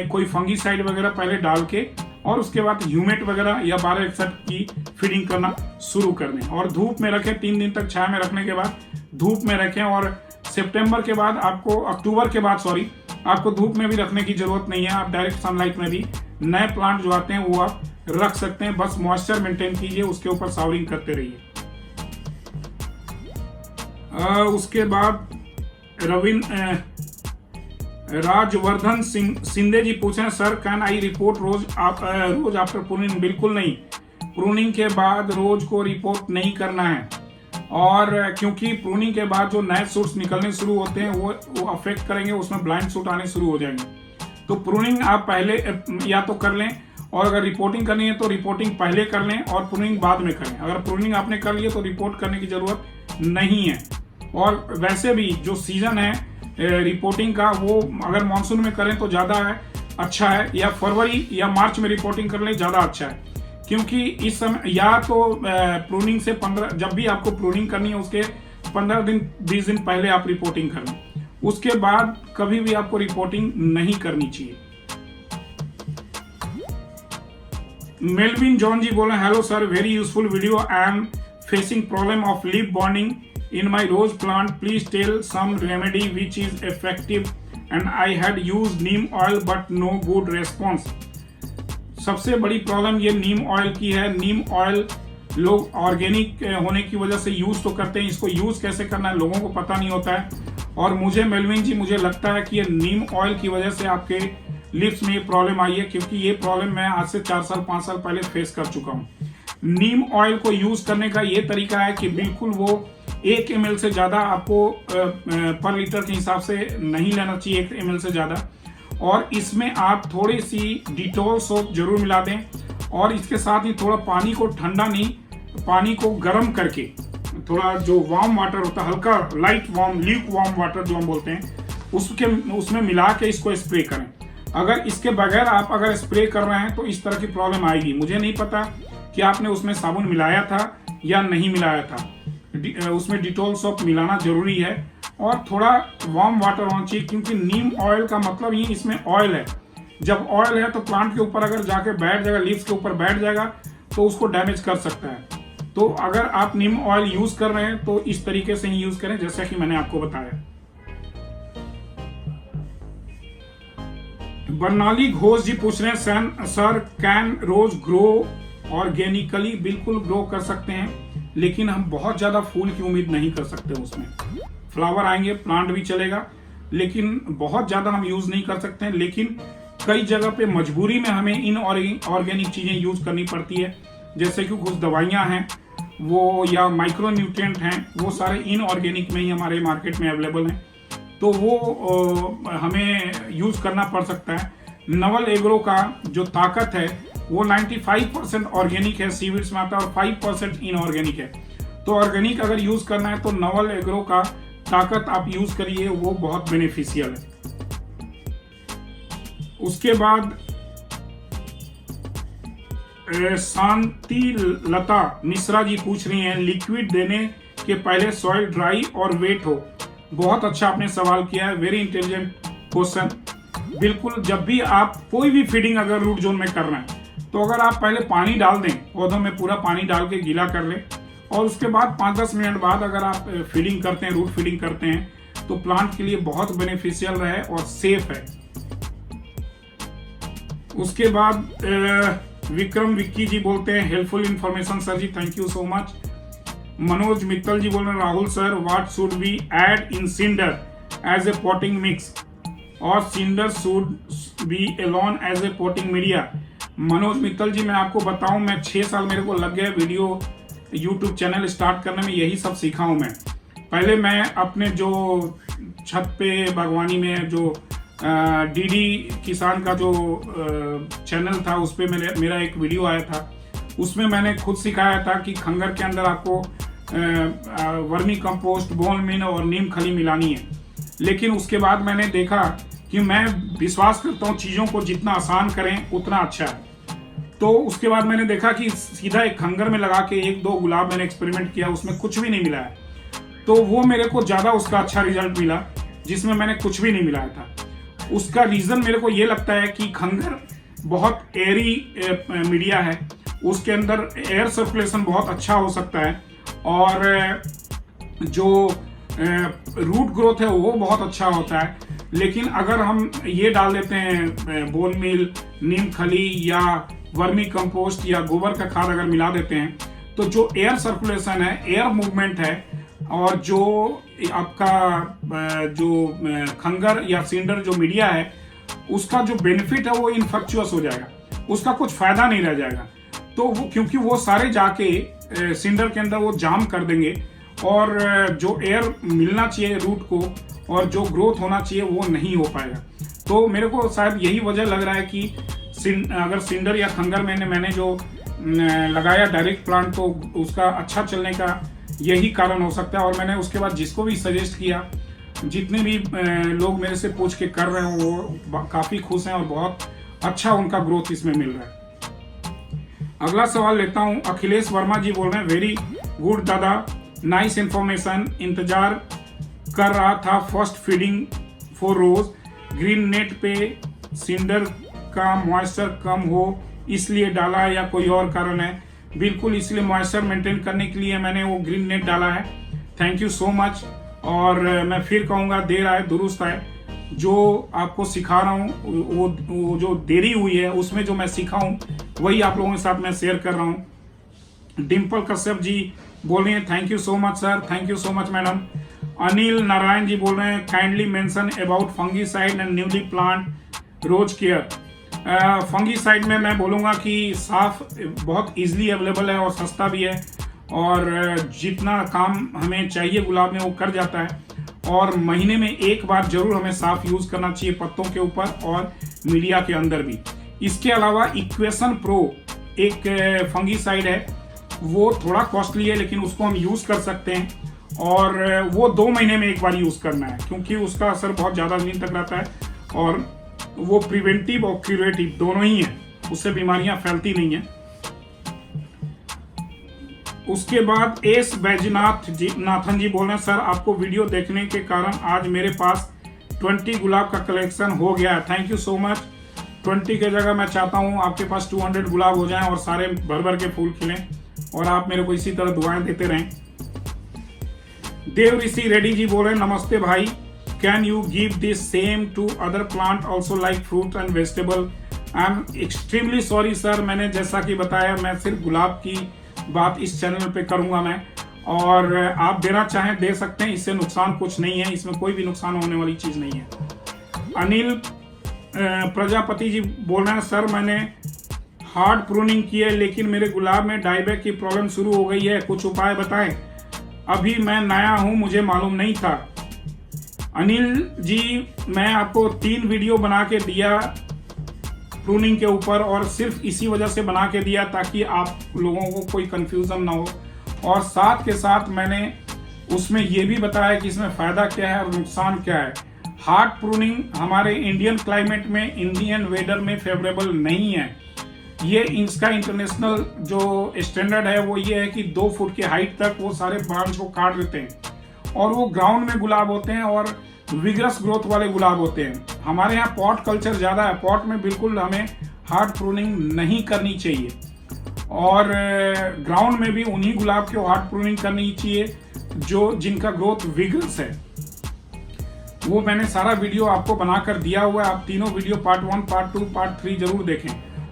A: कोई फंगीसाइड वगैरह पहले डाल के और उसके बाद ह्यूमेट वगैरह या 1261 की फीडिंग करना शुरू कर दें और धूप में रखें। 3 दिन तक छाया में रखने के बाद धूप में रखें और सितंबर के बाद अक्टूबर के बाद आपको धूप में भी रखने की जरूरत नहीं है। आप डायरेक्ट सनलाइट में भी नए प्लांट जो आते हैं वो आप रख सकते हैं। बस मॉइस्चर मेंटेन कीजिए, उसके ऊपर सावरिंग करते रहिए। उसके बाद राजवर्धन सिंधे जी पूछे हैं, sir can I repot rose after pruning? बिल्कुल नहीं, प्रूनिंग के बाद रोज को रिपोर्ट नहीं करना है। और क्योंकि प्रूनिंग के बाद जो नए सूट्स निकलने शुरू होते हैं वो अफेक्ट करेंगे, उसमें ब्लाइंड सूट आने शुरू हो जाएंगे। तो प्रूनिंग आप पहले या तो कर लें, और अगर रिपोर्टिंग करनी है तो रिपोर्टिंग पहले कर लें और प्रूनिंग बाद में करें। अगर प्रूनिंग आपने कर लिया तो रिपोर्ट करने की जरूरत नहीं है। और वैसे भी जो सीजन है रिपोर्टिंग का, वो अगर मानसून में करें तो ज्यादा अच्छा है, या फरवरी या मार्च में रिपोर्टिंग कर लें ज्यादा अच्छा है। क्योंकि इस समय या तो प्रूनिंग से 15, जब भी आपको प्रूनिंग करनी है उसके 15 दिन 20 दिन पहले आप रिपोर्टिंग कर लें, उसके बाद कभी भी आपको रिपोर्टिंग नहीं करनी चाहिए। मेलविन जॉन जी बोले, hello sir, very useful video, I am facing problem of leaf bonding in my rose plant, please tell some remedy which is effective and I had used neem oil but no good response। सबसे बड़ी problem ये नीम oil की है। नीम oil लोग organic होने की वजह से यूज तो करते हैं, इसको यूज कैसे करना है लोगों को पता नहीं होता है। और मुझे मेलविन जी मुझे लगता है कि ये नीम ऑयल की वजह से आपके लिप्स में ये प्रॉब्लम आई है, क्योंकि ये प्रॉब्लम मैं आज से 4 साल 5 साल पहले फेस कर चुका हूँ। नीम ऑयल को यूज करने का ये तरीका है कि बिल्कुल वो 1 ml से ज्यादा आपको पर लीटर के हिसाब से नहीं लेना चाहिए, 1 ml से ज्यादा। और इसमें आप थोड़ी सी डिटॉल सोप जरूर मिला दें, और इसके साथ ही थोड़ा पानी को ठंडा नहीं, पानी को गर्म करके, थोड़ा जो वार्म वाटर होता है, हल्का light warm Luke warm water जो हम बोलते हैं, उसमें मिला के इसको स्प्रे करें। अगर इसके बगैर आप अगर स्प्रे कर रहे हैं तो इस तरह की प्रॉब्लम आएगी। मुझे नहीं पता कि आपने उसमें साबुन मिलाया था या नहीं मिलाया था। उसमें डिटॉल सोप मिलाना जरूरी है और थोड़ा वार्म वाटर होना चाहिए, क्योंकि नीम ऑयल का मतलब ही इसमें ऑयल है। जब ऑयल है तो प्लांट के ऊपर अगर जाके बैठ जाएगा, लीव्स के ऊपर बैठ जाएगा तो उसको डैमेज कर सकता है। तो अगर आप नीम ऑयल यूज कर रहे हैं तो इस तरीके से ही यूज करें जैसा कि मैंने आपको बताया। बर्नाली घोष जी पूछ रहे हैं sir can rose grow organically? बिल्कुल ग्रो कर सकते हैं, लेकिन हम बहुत ज्यादा फूल की उम्मीद नहीं कर सकते। उसमें फ्लावर आएंगे, प्लांट भी चलेगा, लेकिन बहुत ज्यादा हम यूज नहीं कर सकते हैं। लेकिन कई जगह पे मजबूरी में हमें इन ऑर्गेनिक चीजें यूज करनी पड़ती है, जैसे कि कुछ दवाइयां हैं वो या माइक्रो न्यूट्रिएंट हैं, वो सारे इन ऑर्गेनिक में ही हमारे मार्केट में अवेलेबल हैं, तो वो हमें यूज करना पड़ सकता है। नवल एग्रो का जो ताकत है वो 95% ऑर्गेनिक है, सीविड्स में आता है, और 5% इनऑर्गेनिक है। तो ऑर्गेनिक अगर यूज करना है तो नवल एग्रो का ताकत आप यूज करिए, वो बहुत बेनिफिशियल है। उसके बाद शांति लता मिश्रा जी पूछ रही हैं लिक्विड देने के पहले सॉइल ड्राई और वेट हो। बहुत अच्छा आपने सवाल किया है, वेरी इंटेलिजेंट क्वेश्चन। बिल्कुल, जब भी आप कोई भी फीडिंग अगर रूट जोन में कर रहे हैं तो अगर आप पहले पानी डाल दें, पौधों में पूरा पानी डाल के गीला कर लें, और उसके बाद 5-10 मिनट बाद अगर आप फीडिंग करते हैं, रूट फीडिंग करते हैं, तो प्लांट के लिए बहुत बेनिफिशियल रहे और सेफ है। उसके बाद विक्रम विक्की जी बोलते हैं helpful information sir ji, thank you so much. Manoj Mittal ji बोल रहे हैं Rahul sir what should be add in cinder as a potting mix और cinder should be alone as a potting media. Manoj Mittal ji, मैं आपको बताऊं, मैं 6 साल मेरे को लग गए वीडियो यूट्यूब चैनल स्टार्ट करने में, यही सब सीखा हूं मैं। पहले मैं अपने जो छत पे बागवानी में जो डीडी किसान का जो चैनल था, उस पर मेरा एक वीडियो आया था, उसमें मैंने खुद सिखाया था कि खंगर के अंदर आपको वर्मी कंपोस्ट, बोन मील और नीम खली मिलानी है। लेकिन उसके बाद मैंने देखा कि मैं विश्वास करता हूँ चीज़ों को जितना आसान करें उतना अच्छा है। तो उसके बाद मैंने देखा कि सीधा एक खंगर में लगा के 1-2 गुलाब मैंने एक्सपेरिमेंट किया, उसमें कुछ भी नहीं मिला है। तो वो मेरे को ज़्यादा उसका अच्छा रिजल्ट मिला जिसमें मैंने कुछ भी नहीं मिलाया था। उसका रीज़न मेरे को ये लगता है कि खंगर बहुत एयरी मीडिया है, उसके अंदर एयर सर्कुलेशन बहुत अच्छा हो सकता है, और जो रूट ग्रोथ है वो बहुत अच्छा होता है। लेकिन अगर हम ये डाल देते हैं बोन मील, नीम खली या वर्मी कंपोस्ट या गोबर का खाद अगर मिला देते हैं, तो जो एयर सर्कुलेशन है, एयर मूवमेंट है, और जो आपका जो खंगर या सिंडर जो मीडिया है, उसका जो बेनिफिट है वो इनफेक्चुअस हो जाएगा, उसका कुछ फायदा नहीं रह जाएगा। तो वो क्योंकि वो सारे जाके सिंडर के अंदर वो जाम कर देंगे, और जो एयर मिलना चाहिए रूट को और जो ग्रोथ होना चाहिए वो नहीं हो पाएगा। तो मेरे को शायद यही वजह लग रहा है कि अगर सिंडर या खंगर मैंने जो लगाया डायरेक्ट प्लांट, तो उसका अच्छा चलने का यही कारण हो सकता है। और मैंने उसके बाद जिसको भी सजेस्ट किया, जितने भी लोग मेरे से पूछ के कर रहे हैं, वो काफ़ी खुश हैं और बहुत अच्छा उनका ग्रोथ इसमें मिल रहा है। अगला सवाल लेता हूं। अखिलेश वर्मा जी बोल रहे हैं वेरी गुड दादा, नाइस इंफॉर्मेशन, इंतजार कर रहा था first feeding for rose, green net पे सिंडर का मॉइस्चर कम हो इसलिए डाला या कोई और कारण है? बिल्कुल, इसलिए मॉइस्चर मेंटेन करने के लिए मैंने वो ग्रीन नेट डाला है। Thank you so much. और मैं फिर कहूँगा देर आए दुरुस्त आए। जो आपको सिखा रहा हूँ वो जो देरी हुई है उसमें जो मैं सीखा हूँ वही आप लोगों के साथ मैं शेयर कर रहा हूँ। डिम्पल कश्यप जी बोल रहे हैं thank you so much sir, thank you so much madam. Anil Narayan ji बोल रहे हैं kindly mention about fungicide and newly plant rose care. Fungicide में मैं बोलूँगा कि साफ बहुत इजीली अवेलेबल है और सस्ता भी है, और जितना काम हमें चाहिए गुलाब में वो कर जाता है। और महीने में एक बार जरूर हमें साफ यूज करना चाहिए पत्तों के ऊपर और मीडिया के अंदर भी। इसके अलावा इक्वेशन प्रो एक फंगीसाइड है, वो थोड़ा कॉस्टली है लेकिन उसको हम यूज कर सकते हैं, और वो 2 महीने में एक बार यूज करना है क्योंकि उसका असर बहुत ज्यादा दिन तक रहता है। और वो प्रिवेंटिव और क्यूरेटिव दोनों ही है, उससे बीमारियां फैलती नहीं है। उसके बाद एस बैजनाथ जी नाथन जी बोल रहे हैं, सर आपको वीडियो देखने के कारण आज मेरे पास 20 गुलाब का कलेक्शन हो गया है। Thank you so much. 20 की जगह मैं चाहता हूँ आपके पास 200 गुलाब हो जाएं और सारे भर भर के फूल खिलें और आप मेरे को इसी तरह दुआएं देते रहें। देव ऋषि रेड्डी जी बोल रहे हैं, नमस्ते भाई, can you give this same to other plant also like fruit and vegetable? I am extremely sorry sir, मैंने जैसा कि बताया मैं सिर्फ गुलाब की बात इस चैनल पे करूंगा मैं, और आप देना चाहें दे सकते हैं, इससे नुकसान कुछ नहीं है, इसमें कोई भी नुकसान होने वाली चीज नहीं है। अनिल प्रजापति जी बोल रहे हैं, सर मैंने हार्ड प्रूनिंग की है लेकिन मेरे गुलाब में डाईबैक की प्रॉब्लम शुरू हो गई है, कुछ उपाय बताएं। अभी मैं नया हूं, मुझे मालूम नहीं था। अनिल जी, मैं आपको 3 वीडियो बना के दिया प्रूनिंग के ऊपर, और सिर्फ इसी वजह से बना के दिया ताकि आप लोगों को कोई कंफ्यूजन ना हो, और साथ के साथ मैंने उसमें यह भी बताया कि इसमें फायदा क्या है और नुकसान क्या है। हार्ड प्रूनिंग हमारे इंडियन क्लाइमेट में, इंडियन वेदर में फेवरेबल नहीं है। ये इसका इंटरनेशनल जो स्टैंडर्ड है वो ये है कि 2 फुट की हाइट तक वो सारे ब्रांच को काट देते हैं, और वो ग्राउंड में गुलाब होते हैं और विगरस ग्रोथ वाले गुलाब होते हैं। हमारे यहाँ पॉट कल्चर ज़्यादा है, पॉट में बिल्कुल हमें हार्ड प्रूनिंग नहीं करनी चाहिए, और ग्राउंड में भी उन्हीं गुलाब की हार्ड प्रूनिंग करनी चाहिए जो जिनका ग्रोथ विगरस है। वो मैंने सारा वीडियो आपको बनाकर दिया हुआ है, आप तीनों वीडियो पार्ट 1, पार्ट 2, पार्ट 3 जरूर देखें।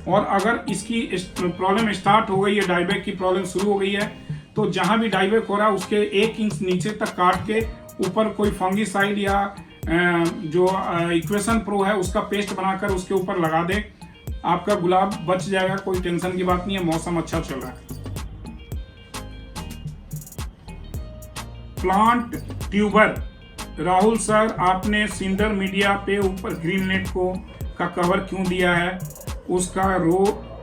A: और अगर इसकी प्रॉब्लम स्टार्ट हो गई है, डाईबैक की प्रॉब्लम शुरू हो गई है, तो जहां भी डाईबैक हो रहा है उसके 1 इंच नीचे तक काट के ऊपर कोई फंगीसाइड या जो इक्वेशन प्रो है उसका पेस्ट बनाकर उसके ऊपर लगा दे, आपका गुलाब बच जाएगा, कोई टेंशन की बात नहीं है, मौसम अच्छा चल रहा है। प्लांट ट्यूबर, राहुल सर आपने सिंडर मीडिया पे ऊपर ग्रीन नेट का कवर क्यों दिया है, उसका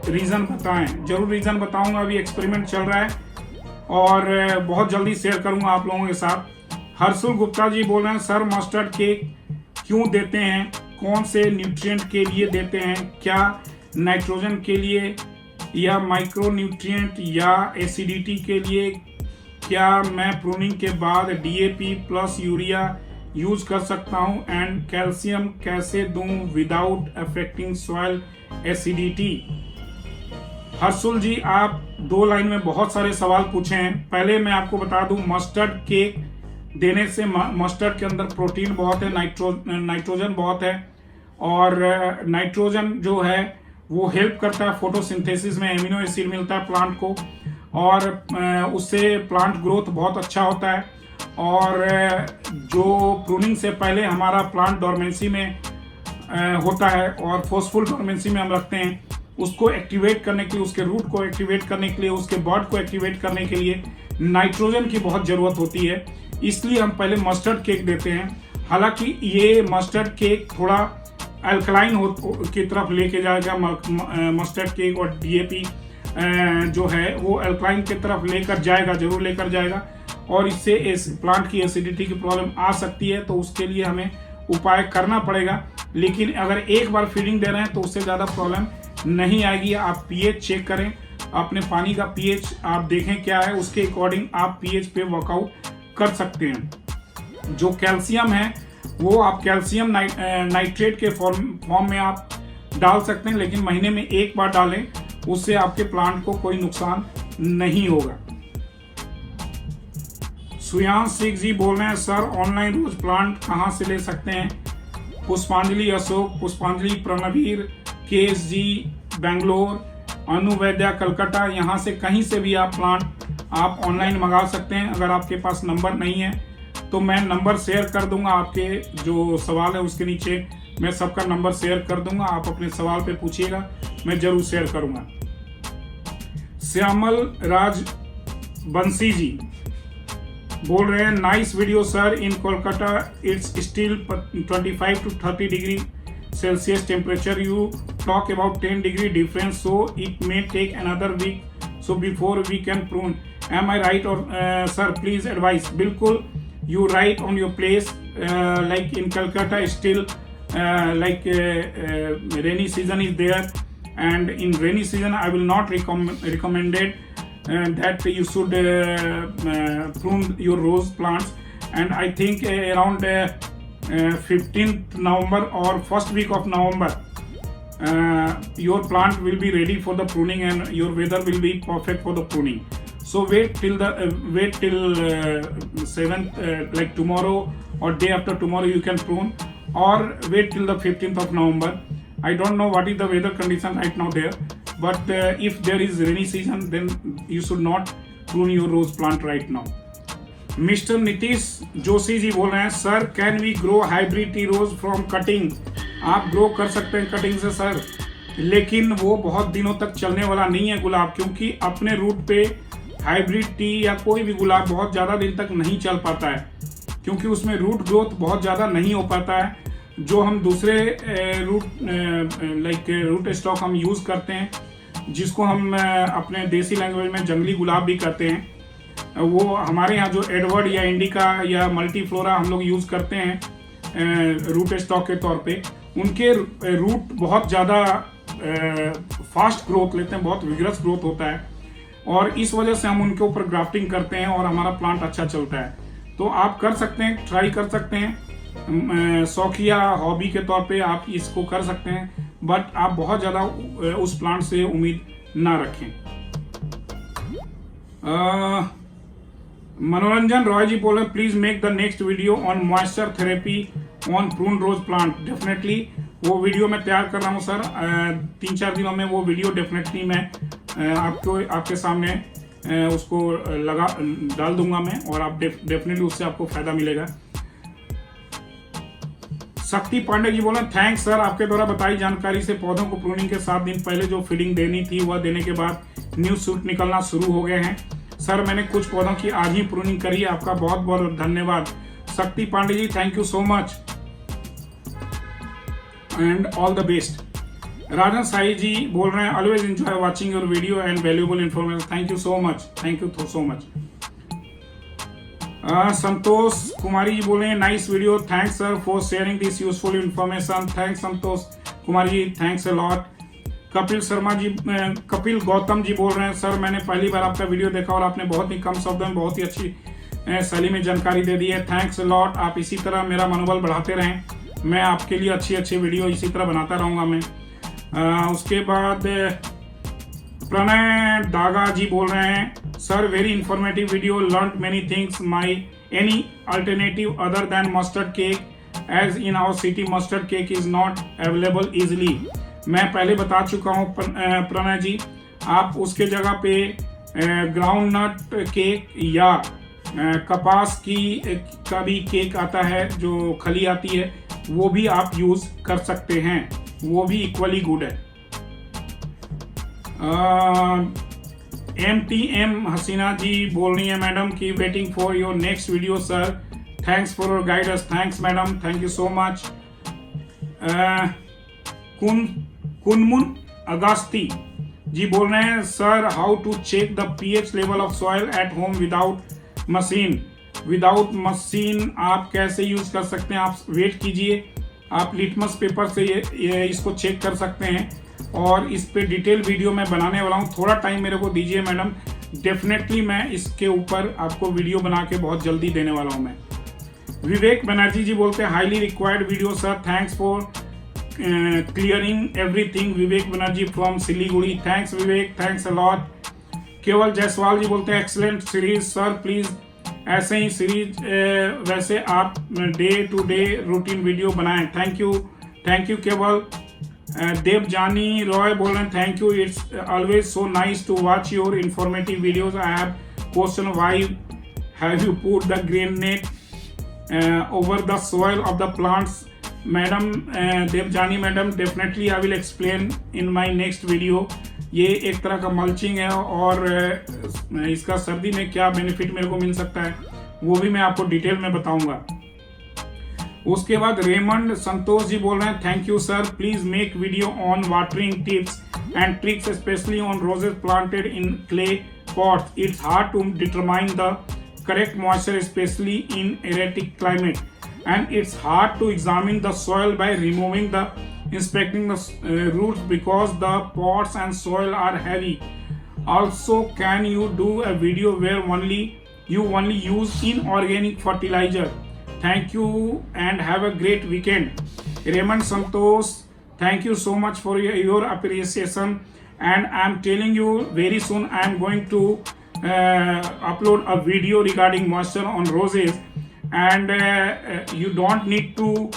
A: रीजन बताएं। जरूर रीजन बताऊंगा, अभी एक्सपेरिमेंट चल रहा है और बहुत जल्दी शेयर करूंगा आप लोगों के साथ। हर्षुल गुप्ता जी बोल रहे हैं, सर मस्टर्ड केक क्यों देते हैं, कौन से न्यूट्रिएंट के लिए देते हैं, क्या नाइट्रोजन के लिए या माइक्रो न्यूट्रिएंट या एसिडिटी के लिए? क्या मैं प्रूनिंग के बाद DAP प्लस यूरिया यूज कर सकता हूं, एंड कैल्शियम कैसे दूं without affecting soil acidity? Harshul ji, आप 2 लाइन में बहुत सारे सवाल पूछे हैं। पहले मैं आपको बता दूं, मस्टर्ड केक देने से मस्टर्ड के अंदर प्रोटीन बहुत है, नाइट्रोजन बहुत है, और नाइट्रोजन जो है वो हेल्प करता है फोटोसिंथेसिस में, एमिनो एसिड मिलता है प्लांट को, और उससे प्लांट ग्रोथ बहुत अच्छा होता है। और जो प्रूनिंग से पहले हमारा प्लांट डोरमेंसी में होता है और फोर्सफुल डोरमेंसी में हम रखते हैं, उसको एक्टिवेट करने के लिए, उसके रूट को एक्टिवेट करने के लिए, उसके बर्ड को एक्टिवेट करने के लिए नाइट्रोजन की बहुत ज़रूरत होती है, इसलिए हम पहले मस्टर्ड केक देते हैं। हालांकि ये मस्टर्ड केक थोड़ा अल्कलाइन की तरफ लेके जाएगा, मस्टर्ड केक और DAP जो है वो अल्कलाइन की तरफ लेकर जाएगा, जरूर लेकर जाएगा, और इससे इस प्लांट की एसिडिटी की प्रॉब्लम आ सकती है, तो उसके लिए हमें उपाय करना पड़ेगा। लेकिन अगर एक बार फीडिंग दे रहे हैं तो उससे ज़्यादा प्रॉब्लम नहीं आएगी। आप pH चेक करें, अपने पानी का pH आप देखें क्या है, उसके अकॉर्डिंग आप pH पे वर्कआउट कर सकते हैं। जो कैल्शियम है वो आप कैल्शियम नाइट्रेट के फॉर्म में आप डाल सकते हैं, लेकिन महीने में 1 बार डालें, उससे आपके प्लांट को कोई नुकसान नहीं होगा। सुयांश सिंह जी बोल रहे हैं, सर ऑनलाइन रोज प्लांट कहाँ से ले सकते हैं? पुष्पांजलि अशोक, पुष्पांजलि प्रणवीर, KSG बेंगलोर, अनुवैद्या कलकत्ता, यहाँ से कहीं से भी आप प्लांट आप ऑनलाइन मंगा सकते हैं। अगर आपके पास नंबर नहीं है तो मैं नंबर शेयर कर दूंगा, आपके जो सवाल है उसके नीचे मैं सबका नंबर शेयर कर दूंगा, आप अपने सवाल पे पूछिएगा, मैं जरूर शेयर करूंगा। श्यामल राज बंसी जी बोल रहे हैं, nice video sir, in Kolkata it's still 25 to 30 degree Celsius temperature, you talk about 10 degree difference, so it may take another week, so before we can prune, am I right? और सर प्लीज एडवाइस। बिल्कुल you right on your place, like in Calcutta still like rainy season is there, and in rainy season I will not recommend it that you should prune your rose plants. And I think around 15th November or first week of November your plant will be ready for the pruning and your weather will be perfect for the pruning. So wait till 7th, like tomorrow or day after tomorrow you can prune, or wait till the 15th of November. I don't know what is the weather condition right now there, but if there is rainy season then you should not prune your rose plant right now. Mister Nitish Joshi ji बोल रहे हैं, sir can we grow hybrid tea rose from cutting? आप grow कर सकते हैं cutting से sir, लेकिन वो बहुत दिनों तक चलने वाला नहीं है गुलाब, क्योंकि अपने रूट पे हाइब्रिड टी या कोई भी गुलाब बहुत ज़्यादा दिन तक नहीं चल पाता है, क्योंकि उसमें रूट ग्रोथ बहुत ज़्यादा नहीं हो पाता है। जो हम दूसरे रूट स्टॉक हम यूज़ करते हैं, जिसको हम अपने देसी लैंग्वेज में जंगली गुलाब भी कहते हैं, वो हमारे यहाँ जो एडवर्ड या इंडिका या मल्टीफ्लोरा हम लोग यूज़ करते हैं रूट स्टॉक के तौर पे, उनके रूट बहुत ज़्यादा फास्ट ग्रोथ लेते हैं, बहुत विगरस ग्रोथ होता है, और इस वजह से हम उनके ऊपर ग्राफ्टिंग करते हैं और हमारा प्लांट अच्छा चलता है। तो आप कर सकते हैं, ट्राई कर सकते हैं, शौकिया हॉबी के तौर पे आप इसको कर सकते हैं, बट आप बहुत ज़्यादा उस प्लांट से उम्मीद ना रखें। मनोरंजन रॉय जी बोल रहे हैं, please make the next video on moisture therapy on prune rose plant. Definitely वो वीडियो मैं तैयार कर रहा हूँ सर, 3-4 दिनों में वो वीडियो डेफिनेटली मैं आपके सामने उसको डाल दूंगा मैं, और आप डेफिनेटली उससे आपको फायदा मिलेगा। शक्ति पांडे जी बोले, थैंक्स सर, आपके द्वारा बताई जानकारी से पौधों को प्रूनिंग के 7 दिन पहले जो फीडिंग देनी थी वह देने के बाद न्यू शूट निकलना शुरू हो गए हैं। सर मैंने कुछ पौधों की आज ही प्रूनिंग करी है। आपका बहुत बहुत धन्यवाद Shakti Pandey ji, thank you so much and all the best. Rajan Sai ji बोल रहे हैं, always enjoy watching your video and valuable information, thank you so much, thank you so much. Santosh Kumari ji बोल रहे हैं, nice video, thanks sir for sharing this useful information, thanks Santosh Kumari ji, thanks a lot. Kapil Gautam ji बोल रहे हैं, sir मैंने पहली बार आपका वीडियो देखा और आपने बहुत ही कम शब्दों में बहुत ही अच्छी शैली में जानकारी दे दी है, थैंक्स अ लॉट। आप इसी तरह मेरा मनोबल बढ़ाते रहें, मैं आपके लिए अच्छी अच्छी वीडियो इसी तरह बनाता रहूँगा मैं। उसके बाद प्रणय दागा जी बोल रहे हैं, sir very informative video, learn many things, my any alternative other than mustard cake, as in our city mustard cake is not available easily. मैं पहले बता चुका हूँ प्रणय जी, आप उसके जगह पे ग्राउंड नट केक या कपास का भी केक आता है जो खली आती है, वो भी आप यूज कर सकते हैं, वो भी इक्वली गुड है। MTM हसीना जी बोल रही है, मैडम की waiting for your next video sir, thanks for your guidance, thanks madam, thank you so much. Kunmun Agasti ji बोल रहे हैं, sir how to check the pH level of soil at home without machine. Without machine आप कैसे use कर सकते हैं? आप wait कीजिए, आप लिटमस पेपर से ये इसको चेक कर सकते हैं, और इस पे डिटेल वीडियो मैं बनाने वाला हूँ, थोड़ा टाइम मेरे को दीजिए मैडम, डेफिनेटली मैं इसके ऊपर आपको वीडियो बना के बहुत जल्दी देने वाला हूँ मैं। विवेक बनर्जी जी बोलते हैं, highly required video sir, thanks for clearing everything. Vivek Banerjee from Siliguri, thanks Vivek, thanks a lot. केवल जायसवाल जी बोलते हैं, एक्सलेंट सीरीज सर, प्लीज ऐसे ही सीरीज वैसे आप day to day routine video बनाएं, थैंक यू केवल। देवजानी रॉय बोल रहे हैं, thank you, it's always so nice to watch your informative videos. I have question, why have you put the grain net over the soil of the plants? Madam Devjani madam, definitely I will explain in my next video. ये एक तरह का mulching है, और इसका सर्दी में क्या बेनिफिट मेरे को मिल सकता है वो भी मैं आपको डिटेल में बताऊंगा। उसके बाद रेमंड संतोष जी बोल रहे हैं, thank you sir, please make video on watering tips and tricks specially on roses planted in clay pots. It's hard to determine the correct moisture specially in erratic climate. and it's hard to examine the soil by removing the inspecting the roots because the pots and soil are heavy. Also, can you do a video where you only use inorganic fertilizer? Thank you and have a great weekend. Raymond Santosh, thank you so much for your appreciation, and I'm telling you very soon I'm going to upload a video regarding moisture on roses, and you don't need to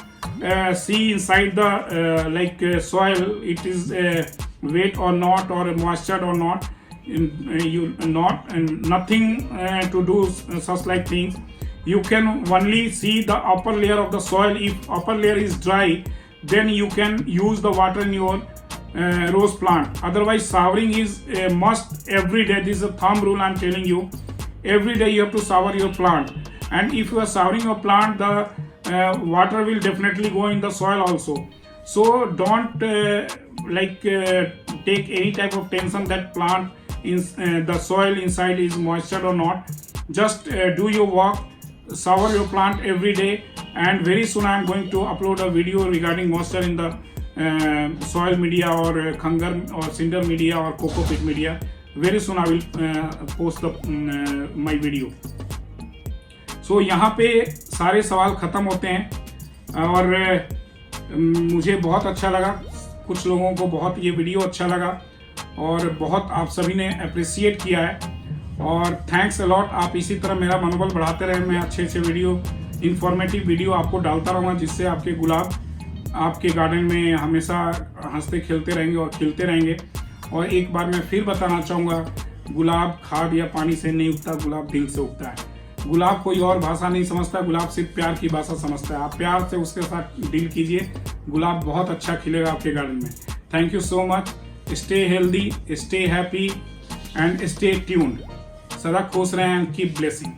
A: see inside the soil it is wet or not, or moisture or not. Nothing to do such like things. You can only see the upper layer of the soil. If upper layer is dry, then you can use the water in your rose plant. Otherwise, showering is a must every day. This is a thumb rule I'm telling you. Every day you have to shower your plant, and if you are showering your plant, the water will definitely go in the soil also. So don't take any type of tension that plant in the soil inside is moisture or not. Just do your work, shower your plant every day, and very soon I am going to upload a video regarding moisture in the soil media or khangar or cinder media or coco pit media. Very soon I will post my video. So यहाँ पे सारे सवाल ख़त्म होते हैं, और मुझे बहुत अच्छा लगा, कुछ लोगों को बहुत ये वीडियो अच्छा लगा, और बहुत आप सभी ने अप्रिशिएट किया है, और थैंक्स अलॉट। आप इसी तरह मेरा मनोबल बढ़ाते रहे, मैं अच्छे अच्छे वीडियो, इंफॉर्मेटिव वीडियो आपको डालता रहूँगा, जिससे आपके गुलाब आपके गार्डन में हमेशा हंसते खेलते रहेंगे और खिलते रहेंगे। और एक बार मैं फिर बताना चाहूँगा, गुलाब खाद या पानी से नहीं उगता, गुलाब दिल से उगता है। गुलाब कोई और भाषा नहीं समझता, गुलाब सिर्फ प्यार की भाषा समझता है। आप प्यार से उसके साथ डील कीजिए, गुलाब बहुत अच्छा खिलेगा आपके गार्डन में। Thank you so much. Stay healthy, stay happy and stay tuned. सदा खुश रहें एंड कीप ब्लेसिंग।